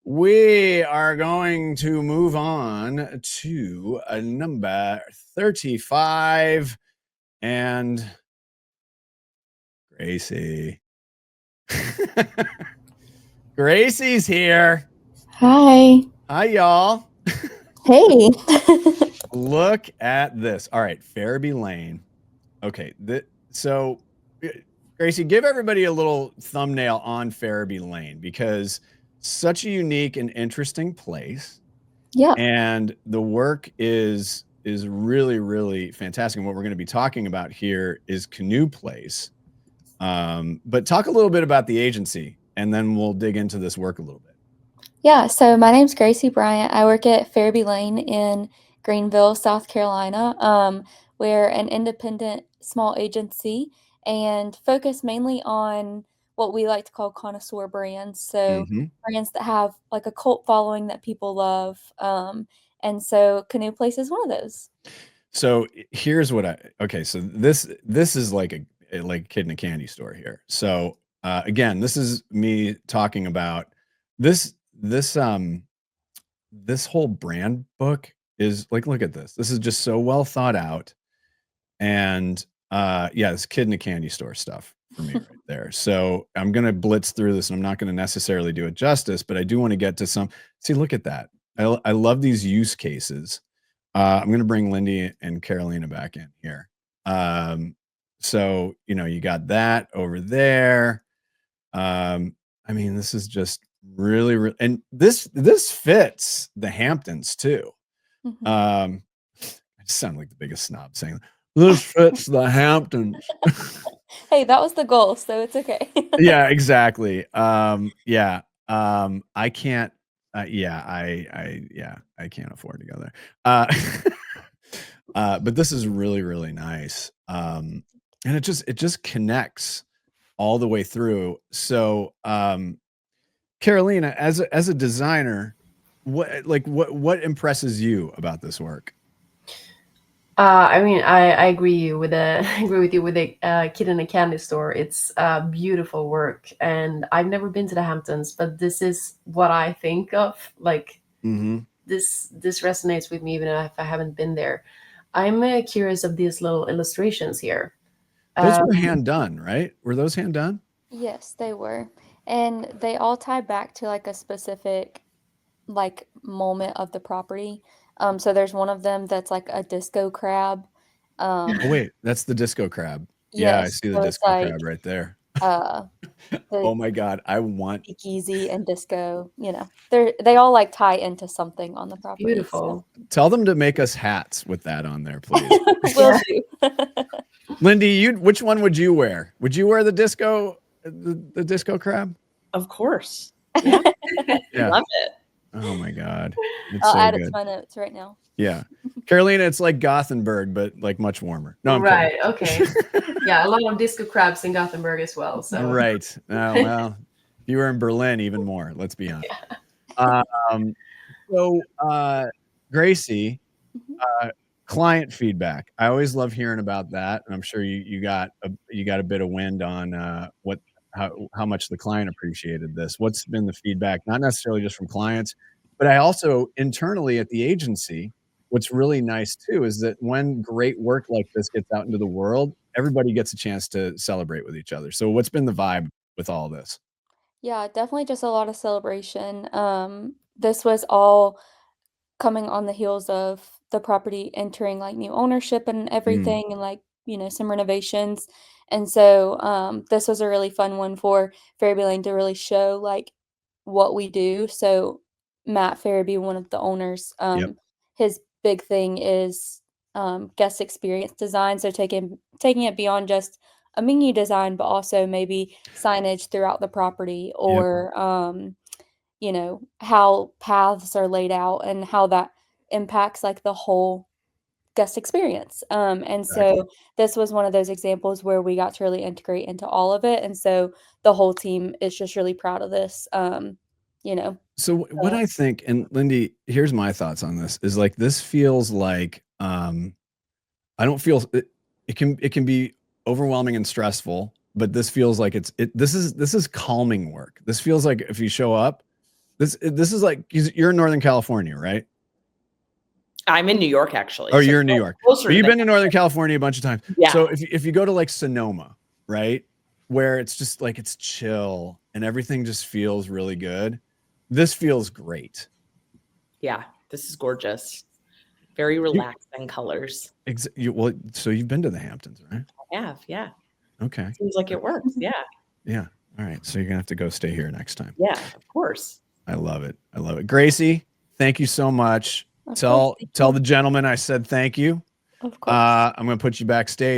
We are going to move on to number 35 and Gracie. Gracie's here. Hi. Hi, y'all. Hey. Look at this. All right, Ferebee Lane. Okay, so Gracie, give everybody a little thumbnail on Ferebee Lane because such a unique and interesting place. Yeah. And the work is really, really fantastic. And what we're going to be talking about here is Canoe Place. But talk a little bit about the agency, and then we'll dig into this work a little bit. Yeah. So my name's Gracie Bryant. I work at Ferebee Lane in Greenville, South Carolina. We're an independent small agency and focus mainly on what we like to call connoisseur brands. So Mm-hmm. brands that have like a cult following that people love. And so Canoe Place is one of those. So here's what okay, so this is like a kid in a candy store here. So again, this is me talking about this this whole brand book is like, look at this. This is just so well thought out. And yeah, this kid in a candy store stuff for me right there. So I'm gonna blitz through this and I'm not gonna necessarily do it justice, but I do want to get to some. See, look at that. I love these use cases. I'm going to bring Lindy and Carolina back in here. So, you got that over there. I mean, this is just really, really, and this fits the Hamptons too. Mhm. I just sound like the biggest snob saying this fits the Hamptons. Hey, that was the goal, so it's okay. Yeah, exactly. Yeah. I can't. I can't afford to go there. But this is really, really nice. And it just connects all the way through. So, Carolina, as a designer, what impresses you about this work? I mean, I agree with I agree with you with the kid in a candy store. It's beautiful work, and I've never been to the Hamptons, but this is what I think of. Like Mm-hmm. this resonates with me, even if I haven't been there. I'm curious of these little illustrations here. Those were hand done, right? Were those hand done? Yes, they were. And they all tie back to like a specific like moment of the property. So there's one of them that's like a disco crab. Oh, wait, that's the disco crab. Yeah, I Yes, see the so it's disco like crab right there. uh the Oh my God, I want. speakeasy and disco, they all like tie into something on the It's property. So beautiful. Tell them to make us hats with that on there, please. will Yeah. do. Lindy, which one would you wear? Would you wear the disco crab? Of course. Yeah. Yeah. Love it. Oh my God, it's I'll so add it to good. my notes right now. Yeah, Carolina, it's like Gothenburg, but like much warmer. No, I'm Right. kidding. Okay. Yeah, a lot of disco crabs in Gothenburg as well. So Right. Well, if you were in Berlin, even more. Let's be honest. Um, so, Gracie, Mhm. client feedback. I always love hearing about that, and I'm sure you got a bit of wind on how much the client appreciated this. What's been the feedback? Not necessarily just from clients, but I also internally at the agency. What's really nice too is that when great work like this gets out into the world, everybody gets a chance to celebrate with each other. So, what's been the vibe with all this? Yeah, definitely just a lot of celebration. This was all coming on the heels of the property entering like new ownership and Mm, everything and like, some renovations. And so this was a really fun one for Ferebee Lane to really show like what we do. So Matt Ferebee, one of the owners, yep, his big thing is guest experience design. So taking it beyond just a menu design, but also maybe signage throughout the property yep, or how paths are laid out and how that impacts like the whole guest experience. And exactly. so this was one of those examples where we got to really integrate into all of it. And so the whole team is just really proud of this. You know, So what I think, and Lindy, here's my thoughts on this, is like this feels like I don't feel it can be overwhelming and stressful, but this feels like this is calming work. This feels like if you show up, This is like you're in Northern California, right? I'm in New York, actually. Oh, so you're in New York. closer But to you've the- been to Northern California a bunch of times. Yeah. So if you go to like Sonoma, right, where it's just like it's chill and everything just feels really good, this feels great. Yeah, this is gorgeous. Very relaxing colors. Well, so you've been to the Hamptons, right? I have, yeah. Okay. Seems like it works. Yeah. Yeah. All right. So you're gonna have to go stay here next time. Yeah, of course. I love it. I love it. Gracie, thank you so much. Of Tell course, thank you. the gentleman I said thank you. Of course. I'm gonna put you backstage.